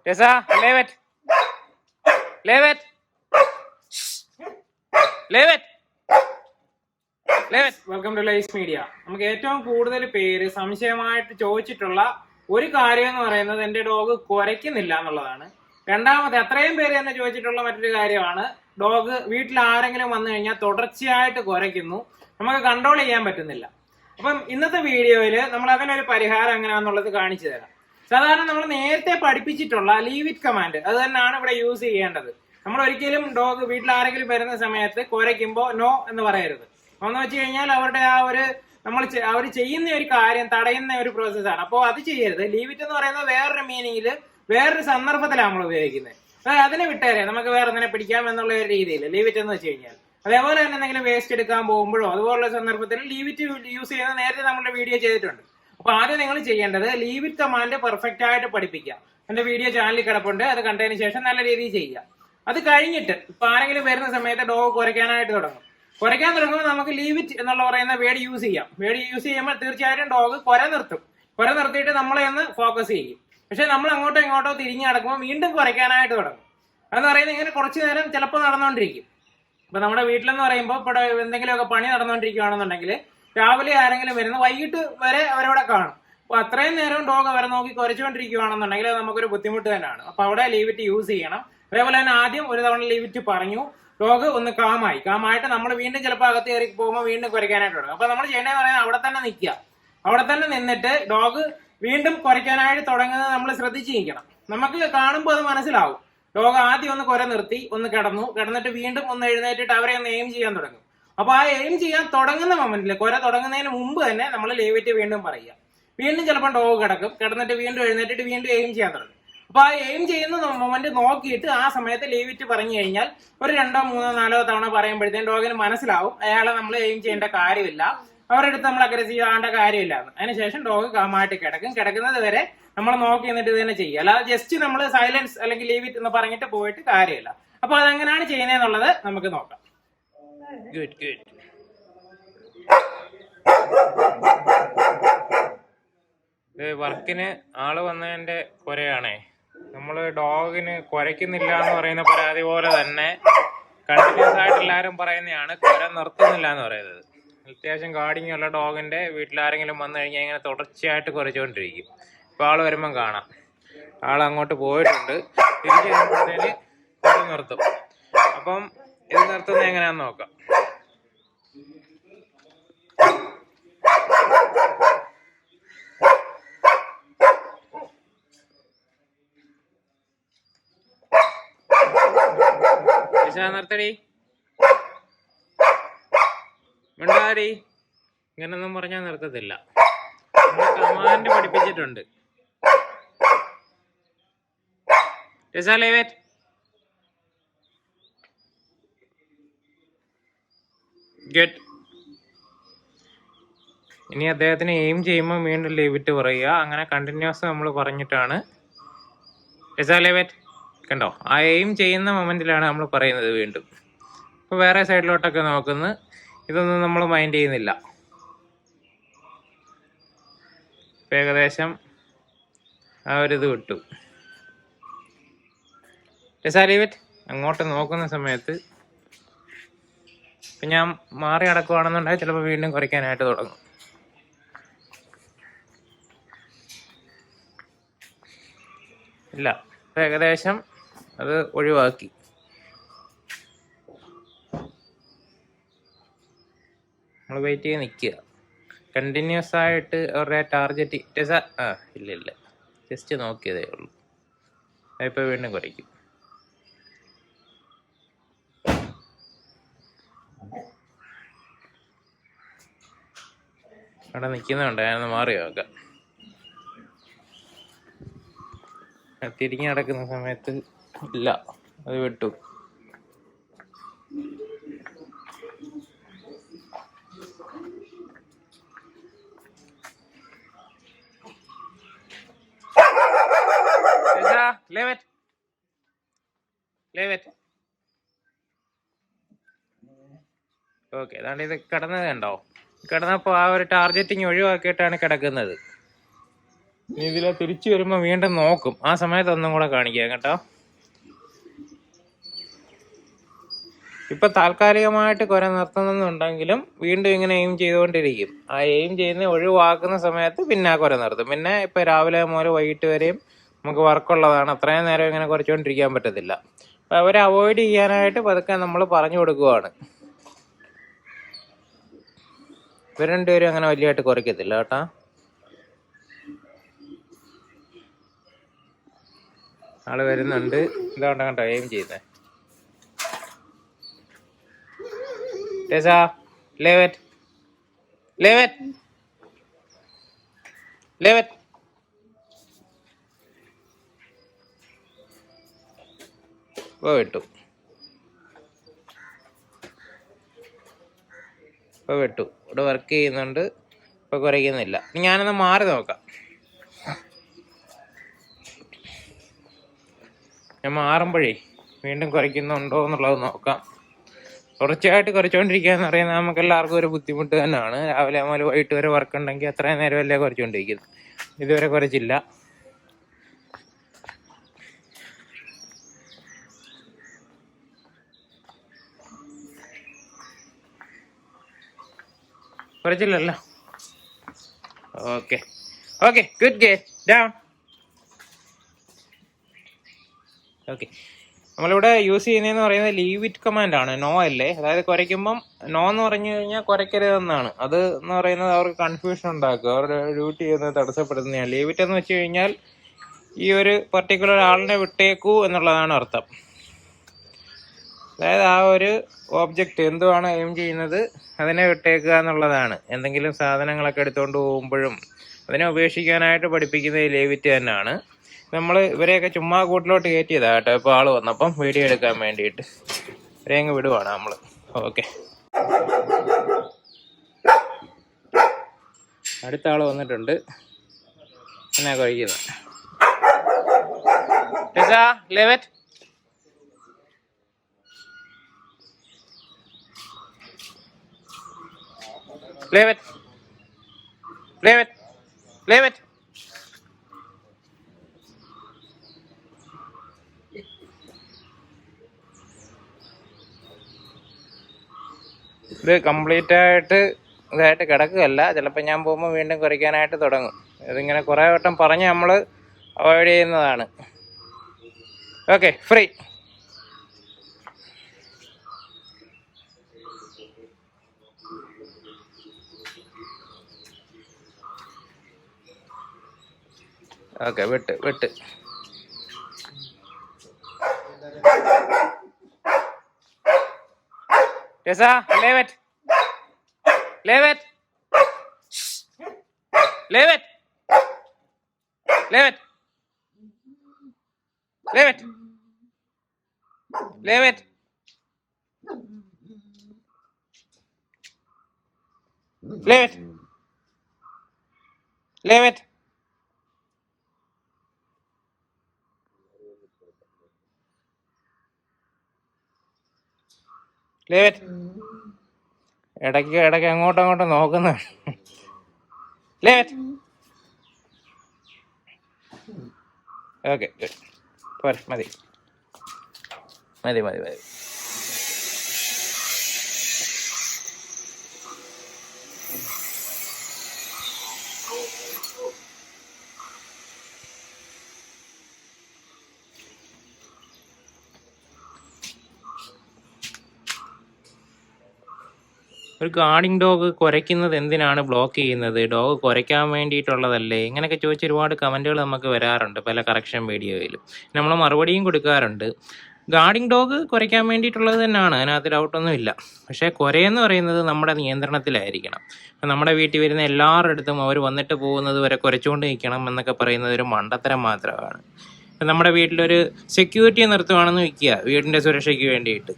Tessa, leave it. Leave it. Leave it. Welcome to Lies Media. നമുക്ക് ഏറ്റവും കൂടുതൽ പേര് സംശയമായിട്ട് ചോദിച്ചിട്ടുള്ള ഒരു കാര്യം എന്ന് പറയുന്നത് എന്റെ ഡോഗ് കുരയ്ക്കുന്നില്ല എന്നുള്ളതാണ്. രണ്ടാമത് അത്രയും പേര് തന്നെ ചോദിച്ചിട്ടുള്ള മറ്റൊരു കാര്യമാണ് ഡോഗ് വീട്ടിൽ ആരെങ്കിലും വന്നു കഴിഞ്ഞാൽ തുടർച്ചയായിട്ട് കുരയ്ക്കുന്നു, നമുക്ക് കൺട്രോൾ ചെയ്യാൻ പറ്റുന്നില്ല. അപ്പം ഇന്നത്തെ വീഡിയോയിൽ നമ്മൾ അതിനൊരു പരിഹാരം എങ്ങനെയാണെന്നുള്ളത് കാണിച്ചു തരാം. സാധാരണ നമ്മൾ നേരത്തെ പഠിപ്പിച്ചിട്ടുള്ള ലീവ് ഇറ്റ് കമാൻഡ് അത് തന്നെയാണ് ഇവിടെ യൂസ് ചെയ്യേണ്ടത്. നമ്മൾ ഒരിക്കലും ഡോഗ് വീട്ടിൽ ആരെങ്കിലും വരുന്ന സമയത്ത് കുരയ്ക്കുമ്പോൾ നോ എന്ന് പറയരുത്. എന്ന് വെച്ച് കഴിഞ്ഞാൽ അവരുടെ ആ ഒരു അവർ ചെയ്യുന്ന ഒരു കാര്യം തടയുന്ന ഒരു പ്രോസസ്സാണ്. അപ്പോൾ അത് ചെയ്യരുത്. ലീവ് ഇറ്റ് എന്ന് പറയുന്നത് വേറൊരു മീനിങ്ങിൽ വേറൊരു സന്ദർഭത്തിലാണ് നമ്മൾ ഉപയോഗിക്കുന്നത്. അതായത് അതിനെ വിട്ടേരെ നമുക്ക് വേറെ എന്തിനെ പിടിക്കാം എന്നുള്ള ഒരു രീതിയിൽ ലീവ് ഇറ്റ് എന്ന് വെച്ച് കഴിഞ്ഞാൽ. അതേപോലെ തന്നെ എന്തെങ്കിലും വേസ്റ്റ് എടുക്കാൻ പോകുമ്പോഴോ അതുപോലുള്ള സന്ദർഭത്തിൽ ലീവ് ഇറ്റ് യൂസ് ചെയ്യുന്നത് നേരത്തെ നമ്മുടെ വീഡിയോ ചെയ്തിട്ടുണ്ട്. അപ്പൊ ആദ്യം നിങ്ങൾ ചെയ്യേണ്ടത് ലീവ് ഇറ്റ് കമാൻഡ് പെർഫെക്റ്റ് ആയിട്ട് പഠിപ്പിക്കുക. എന്റെ വീഡിയോ ചാനലിൽ കിടപ്പുണ്ട്, അത് കണ്ടതിന് ശേഷം നല്ല രീതിയിൽ ചെയ്യുക. അത് കഴിഞ്ഞിട്ട് ഇപ്പൊ ആരെങ്കിലും വരുന്ന സമയത്ത് ഡോഗ് കുരയ്ക്കാനായിട്ട് തുടങ്ങും. കുരയ്ക്കാൻ തുടങ്ങുമ്പോൾ നമുക്ക് ലീവ് ഇറ്റ് എന്നുള്ള പറയുന്ന വേർഡ് യൂസ് ചെയ്യാം. വേർഡ് യൂസ് ചെയ്യുമ്പോൾ തീർച്ചയായിട്ടും ഡോഗ് കുര നിർത്തും. കുര നിർത്തിയിട്ട് നമ്മളെ ഒന്ന് ഫോക്കസ് ചെയ്യും. പക്ഷെ നമ്മൾ അങ്ങോട്ടോ ഇങ്ങോട്ടോ തിരിഞ്ഞു നടക്കുമ്പോൾ വീണ്ടും കുരയ്ക്കാനായിട്ട് തുടങ്ങും. അതെന്ന് പറയുന്നത് ഇങ്ങനെ കുറച്ചു നേരം ചിലപ്പോൾ നടന്നുകൊണ്ടിരിക്കും. ഇപ്പൊ നമ്മുടെ വീട്ടിലെന്ന് പറയുമ്പോൾ ഇപ്പോൾ എന്തെങ്കിലുമൊക്കെ പണി നടന്നുകൊണ്ടിരിക്കുകയാണെന്നുണ്ടെങ്കിൽ രാവിലെ ആരെങ്കിലും വരുന്ന വൈകിട്ട് വരെ അവരവിടെ കാണും. അപ്പൊ അത്രയും നേരം ഡോഗ് അവരെ നോക്കി കുരച്ചുകൊണ്ടിരിക്കുകയാണെന്നുണ്ടെങ്കിൽ അത് നമുക്കൊരു ബുദ്ധിമുട്ട് തന്നെയാണ്. അപ്പൊ അവിടെ ലീവ് ഇറ്റ് യൂസ് ചെയ്യണം. അതേപോലെ തന്നെ ആദ്യം ഒരു തവണ ലീവ് ഇറ്റ് പറഞ്ഞു, ഡോഗ് ഒന്ന് കാമായിട്ട് നമ്മൾ വീണ്ടും ചിലപ്പോൾ അകത്ത് കയറി പോകുമ്പോൾ വീണ്ടും കുരയ്ക്കാനായിട്ട് തുടങ്ങും. അപ്പൊ നമ്മൾ ചെയ്യേണ്ടതെന്ന് പറയുന്നത് അവിടെ തന്നെ നിൽക്കുക. അവിടെ തന്നെ നിന്നിട്ട് ഡോഗ് വീണ്ടും കുരയ്ക്കാനായിട്ട് തുടങ്ങുന്നത് നമ്മൾ ശ്രദ്ധിച്ച് നിൽക്കണം. നമുക്ക് കാണുമ്പോൾ അത് മനസ്സിലാവും. ഡോഗ് ആദ്യം ഒന്ന് കുര നിർത്തി, ഒന്ന് കിടന്നിട്ട് വീണ്ടും ഒന്ന് എഴുന്നേറ്റിട്ട് അവരെ ഒന്ന് എയിം ചെയ്യാൻ തുടങ്ങും. അപ്പൊ ആ എയിം ചെയ്യാൻ തുടങ്ങുന്ന മൊമെന്റിൽ കുര തുടങ്ങുന്നതിന് മുമ്പ് തന്നെ നമ്മൾ ലീവ് ഇറ്റ് വീണ്ടും പറയുക. വീണ്ടും ചിലപ്പോൾ ഡോഗ് കിടന്നിട്ട് വീണ്ടും എഴുന്നേറ്റിട്ട് വീണ്ടും എയിം ചെയ്യാൻ തുടങ്ങും. അപ്പൊ ആ എയിം ചെയ്യുന്ന മൊമെന്റ് നോക്കിയിട്ട് ആ സമയത്ത് ലീവ് ഇറ്റ് പറഞ്ഞു കഴിഞ്ഞാൽ ഒരു 2, 3, 4 തവണ പറയുമ്പോഴത്തേക്കും ഡോഗിന് മനസ്സിലാവും അയാളെ നമ്മൾ എയിം ചെയ്യേണ്ട കാര്യമില്ല, അവരുടെ അടുത്ത് നമ്മൾ അഗ്രസീവ് ആവേണ്ട കാര്യമില്ല. അതിനുശേഷം ഡോഗ് കാമായിട്ട് കിടക്കുന്നത് വരെ നമ്മൾ നോക്കി നിന്നിട്ട് ഇത് തന്നെ ചെയ്യുക. അല്ലാതെ ജസ്റ്റ് നമ്മൾ സൈലൻസ് അല്ലെങ്കിൽ ലീവ് ഇറ്റ് എന്ന് പറഞ്ഞിട്ട് പോയിട്ട് കാര്യമില്ല. അപ്പൊ അതെങ്ങനെയാണ് ചെയ്യുന്നതെന്നുള്ളത് നമുക്ക് നോക്കാം. ഗുഡ്. വർക്കിന് ആള് വന്നതിന്റെ കുരയാണേ. നമ്മള് ഡോഗിന് കുരയ്ക്കുന്നില്ല എന്ന് പറയുന്ന പരാതി പോലെ തന്നെ കണ്ടിന്യൂസ് ആയിട്ട് എല്ലാവരും പറയുന്നതാണ് കുര നിർത്തുന്നില്ല എന്ന് പറയുന്നത്. അത്യാവശ്യം ഗാർഡിങ് ഉള്ള ഡോഗിന്റെ വീട്ടിൽ ആരെങ്കിലും വന്നു കഴിഞ്ഞാൽ ഇങ്ങനെ തുടർച്ചയായിട്ട് കുരച്ചുകൊണ്ടിരിക്കും. ഇപ്പൊ ആള് വരുമ്പം കാണാം, ആൾ അങ്ങോട്ട് പോയിട്ടുണ്ട്, തിരിച്ചു കഴിയുമ്പോഴത്തേന് കുര നിർത്തും. അപ്പം ഇത് നിർത്തുന്നത് എങ്ങനെയാന്ന് നോക്കാം. നിർത്തടി, മിണ്ടാടി, ഇങ്ങനൊന്നും പറഞ്ഞാൽ നിർത്തത്തില്ല. നമ്മൾ കമാൻഡ് പഠിപ്പിച്ചിട്ടുണ്ട്. ഗുഡ്. ഇനി അദ്ദേഹത്തിന് എയിം ചെയ്യുമ്പോൾ വീണ്ടും ലീവ് ഇറ്റ് പറയുക. അങ്ങനെ കണ്ടിന്യൂസ് നമ്മൾ പറഞ്ഞിട്ടാണ്. കണ്ടോ, ആ എയിം ചെയ്യുന്ന മൊമെന്റിലാണ് നമ്മൾ പറയുന്നത് വീണ്ടും. ഇപ്പോൾ വേറെ സൈഡിലോട്ടൊക്കെ നോക്കുന്നു, ഇതൊന്നും നമ്മൾ മൈൻഡ് ചെയ്യുന്നില്ല. ഏകദേശം ആ ഒരു ഇത് വിട്ടു. അങ്ങോട്ട് നോക്കുന്ന സമയത്ത് ഇപ്പം ഞാൻ മാറി നടക്കുകയാണെന്നുണ്ടെങ്കിൽ ചിലപ്പോൾ വീണ്ടും കുറയ്ക്കാനായിട്ട് തുടങ്ങും. ഇല്ല, ഏകദേശം അത് ഒഴിവാക്കി. നമ്മൾ വെയിറ്റ് ചെയ്ത് നിൽക്കുക. കണ്ടിന്യൂസ് ആയിട്ട് അവരുടെ ടാർഗറ്റ് ഇല്ല, ജസ്റ്റ് നോക്കിയതേ ഉള്ളൂ. അതിപ്പോൾ വീണ്ടും കുറയ്ക്കും. അവിടെ നിൽക്കുന്നുണ്ട്, ഞാനൊന്ന് മാറി നോക്കാം. തിരിഞ്ഞ് നടക്കുന്ന സമയത്ത് ഇല്ല, അത് വിട്ടു. ഓക്കെ, അതാണ്ട് ഇത് കിടന്നത് കണ്ടോ? കിടന്നപ്പോൾ ആ ഒരു ടാർഗറ്റിങ് ഒഴിവാക്കിയിട്ടാണ് കിടക്കുന്നത്. ഇതിലെ തിരിച്ചു വരുമ്പോൾ വീണ്ടും നോക്കും. ആ സമയത്ത് ഒന്നും കൂടെ കാണിക്കാം കേട്ടോ. ഇപ്പം താൽക്കാലികമായിട്ട് കുര നിർത്തുന്നുണ്ടെങ്കിലും വീണ്ടും ഇങ്ങനെ എയിം ചെയ്തുകൊണ്ടിരിക്കും. ആ എയിം ചെയ്യുന്ന ഒഴിവാക്കുന്ന സമയത്ത് പിന്നെ ആ കുര നിർത്തും. പിന്നെ ഇപ്പം രാവിലെ മുതൽ വൈകിട്ട് വരെയും നമുക്ക് വർക്കുള്ളതാണ്. അത്രയും നേരം ഇങ്ങനെ കുറച്ചുകൊണ്ടിരിക്കാൻ പറ്റത്തില്ല. അപ്പം അവരെ അവോയ്ഡ് ചെയ്യാനായിട്ട് പതുക്കെ നമ്മൾ പറഞ്ഞു കൊടുക്കുവാണ്. ഇവർ രണ്ടുപേരും അങ്ങനെ വലിയതായിട്ട് കുറയ്ക്കത്തില്ല കേട്ടോ. ആള് വരുന്നുണ്ട്. ഇതുകൊണ്ട് കേട്ടോ എയിം ചെയ്യുന്നത്. Tessa, leave it. Leave it. Leave it. വിട്ടു. ഇപ്പോൾ വിട്ടു. ഇവിടെ വർക്ക് ചെയ്യുന്നുണ്ട്. ഇപ്പോൾ കുറയ്ക്കുന്നില്ല. ഞാനൊന്ന് മാറി നോക്കാം. ഞാൻ മാറുമ്പോഴേ വീണ്ടും കുറയ്ക്കുന്നുണ്ടോ എന്നുള്ളത് നോക്കാം. കുറച്ചായിട്ട് കുറച്ചുകൊണ്ടിരിക്കുക എന്ന് പറയുന്നത് നമുക്ക് എല്ലാവർക്കും ഒരു ബുദ്ധിമുട്ട് തന്നെയാണ്. രാവിലെ മുതൽ വൈകിട്ട് വരെ വർക്ക് ഉണ്ടെങ്കിൽ അത്രയും നേരമല്ലേ കുറച്ചുകൊണ്ടിരിക്കുന്നത്. ഇതുവരെ കുറച്ചില്ല. കുറച്ചില്ലല്ലോ. ഓക്കെ ഓക്കെ, ഗുഡ് ഗേ ഡൗൺ. ഓക്കെ, നമ്മളിവിടെ യൂസ് ചെയ്യുന്നതെന്ന് പറയുന്നത് ലീവ് ഇറ്റ് കമാൻഡാണ്. നോ അല്ലേ, അതായത് കുറയ്ക്കുമ്പം നോ എന്ന് പറഞ്ഞു കഴിഞ്ഞാൽ കുറയ്ക്കരുതെന്നാണ്. അത് എന്ന് പറയുന്നത് അവർക്ക് കൺഫ്യൂഷൻ ഉണ്ടാക്കുക, അവരുടെ ഡ്യൂട്ടി ചെയ്യുന്നത് തടസ്സപ്പെടുത്തുന്നതാണ്. ലീവ് ഇറ്റ് എന്ന് വെച്ച് കഴിഞ്ഞാൽ ഈ ഒരു പർട്ടിക്കുലർ ആളിനെ വിട്ടേക്കൂ എന്നുള്ളതാണ് അർത്ഥം. അതായത് ആ ഒരു ഓബ്ജക്റ്റ് എന്തുവാണ് എയിം ചെയ്യുന്നത് അതിനെ വിട്ടേക്കുക എന്നുള്ളതാണ്. എന്തെങ്കിലും സാധനങ്ങളൊക്കെ എടുത്തുകൊണ്ട് പോകുമ്പോഴും അതിനെ ഉപേക്ഷിക്കാനായിട്ട് പഠിപ്പിക്കുന്നത് ലീവ് ഇറ്റ് തന്നെയാണ്. നമ്മൾ ഇവരെയൊക്കെ ചുമ്മാ കൂട്ടിലോട്ട് കയറ്റിയതാ കേട്ടോ. ഇപ്പോൾ ആള് വന്നപ്പം വീഡിയോ എടുക്കാൻ വേണ്ടിയിട്ട് ഇവരെ അങ്ങ് വിടുവാണ് നമ്മൾ. ഓക്കെ, അടുത്ത ആള് വന്നിട്ടുണ്ട്. എന്നാ കഴിക്കുന്നത് ലെവറ്റ്. ലെവറ്റ് ലെവറ്റ് ലെവറ്റ്. ഇത് കംപ്ലീറ്റ് ആയിട്ട് ഇതായിട്ട് കിടക്കുകയല്ല. ചിലപ്പോൾ ഞാൻ പോകുമ്പോൾ വീണ്ടും കുറയ്ക്കാനായിട്ട് തുടങ്ങും. ഇതിങ്ങനെ കുറേ വട്ടം പറഞ്ഞ് നമ്മൾ അവോയ്ഡ് ചെയ്യുന്നതാണ്. Okay, free. ഓക്കെ, വിട്ട് വിട്ട്. Tessa, leave it. Leave it. Leave it. Leave it. Leave it. Leave it. Leave it. Leave it. Late. ഇടയ്ക്ക് അങ്ങോട്ടും അങ്ങോട്ടും നോക്കുന്ന ലേറ്റ്. ഓക്കെ, പോരെ, മതി മതി മതി മതി. ഒരു ഗാർഡിങ് ഡോഗ് കുരയ്ക്കുന്നത് എന്തിനാണ് ബ്ലോക്ക് ചെയ്യുന്നത്? ഡോഗ് കുരയ്ക്കാൻ വേണ്ടിയിട്ടുള്ളതല്ലേ? ഇങ്ങനെയൊക്കെ ചോദിച്ച് ഒരുപാട് കമൻറ്റുകൾ നമുക്ക് വരാറുണ്ട് പല കറക്ഷൻ വീഡിയോയിലും. നമ്മൾ മറുപടിയും കൊടുക്കാറുണ്ട്. ഗാർഡിങ് ഡോഗ് കുരയ്ക്കാൻ വേണ്ടിയിട്ടുള്ളത് തന്നെയാണ്, അതിനകത്ത് ഡൗട്ടൊന്നുമില്ല. പക്ഷേ കുരയെന്ന് പറയുന്നത് നമ്മുടെ നിയന്ത്രണത്തിലായിരിക്കണം. ഇപ്പം നമ്മുടെ വീട്ടിൽ വരുന്ന എല്ലാവരുടെ അടുത്തും അവർ വന്നിട്ട് പോകുന്നത് വരെ കുരച്ചുകൊണ്ട് നിൽക്കണം എന്നൊക്കെ പറയുന്നത് ഒരു മണ്ടത്തരം മാത്രമാണ്. ഇപ്പം നമ്മുടെ വീട്ടിലൊരു സെക്യൂരിറ്റിയെ നിർത്തുവാണെന്ന് വയ്ക്കുക, വീടിൻ്റെ സുരക്ഷയ്ക്ക് വേണ്ടിയിട്ട്.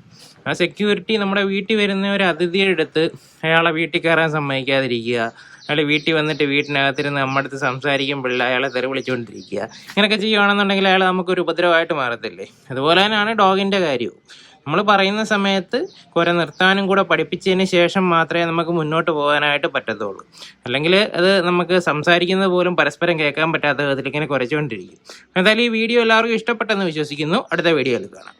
ആ സെക്യൂരിറ്റി നമ്മുടെ വീട്ടിൽ വരുന്ന ഒരു അതിഥിയുടെ അടുത്ത് അയാളെ വീട്ടിൽ കയറാൻ സമ്മതിക്കാതിരിക്കുക, അയാൾ വീട്ടിൽ വന്നിട്ട് വീട്ടിനകത്തിരുന്ന് നമ്മുടെ അടുത്ത് സംസാരിക്കുമ്പോഴില്ല അയാളെ തെറി വിളിച്ചുകൊണ്ടിരിക്കുക. ഇങ്ങനെയൊക്കെ ചെയ്യുകയാണെന്നുണ്ടെങ്കിൽ അയാൾ നമുക്കൊരു ഉപദ്രവമായിട്ട് മാറത്തില്ലേ? അതുപോലെ തന്നെയാണ് ഡോഗിൻ്റെ കാര്യവും. നമ്മൾ പറയുന്ന സമയത്ത് കുര നിർത്താനും കൂടെ പഠിപ്പിച്ചതിന് ശേഷം മാത്രമേ നമുക്ക് മുന്നോട്ട് പോകാനായിട്ട് പറ്റത്തുള്ളൂ. അല്ലെങ്കിൽ അത് നമുക്ക് സംസാരിക്കുന്നത് പോലും പരസ്പരം കേൾക്കാൻ പറ്റാത്ത വിധത്തിൽ ഇങ്ങനെ കുരച്ചുകൊണ്ടിരിക്കും. എന്തായാലും ഈ വീഡിയോ എല്ലാവർക്കും ഇഷ്ടപ്പെട്ടെന്ന് വിശ്വസിക്കുന്നു. അടുത്ത വീഡിയോയിൽ കാണാം.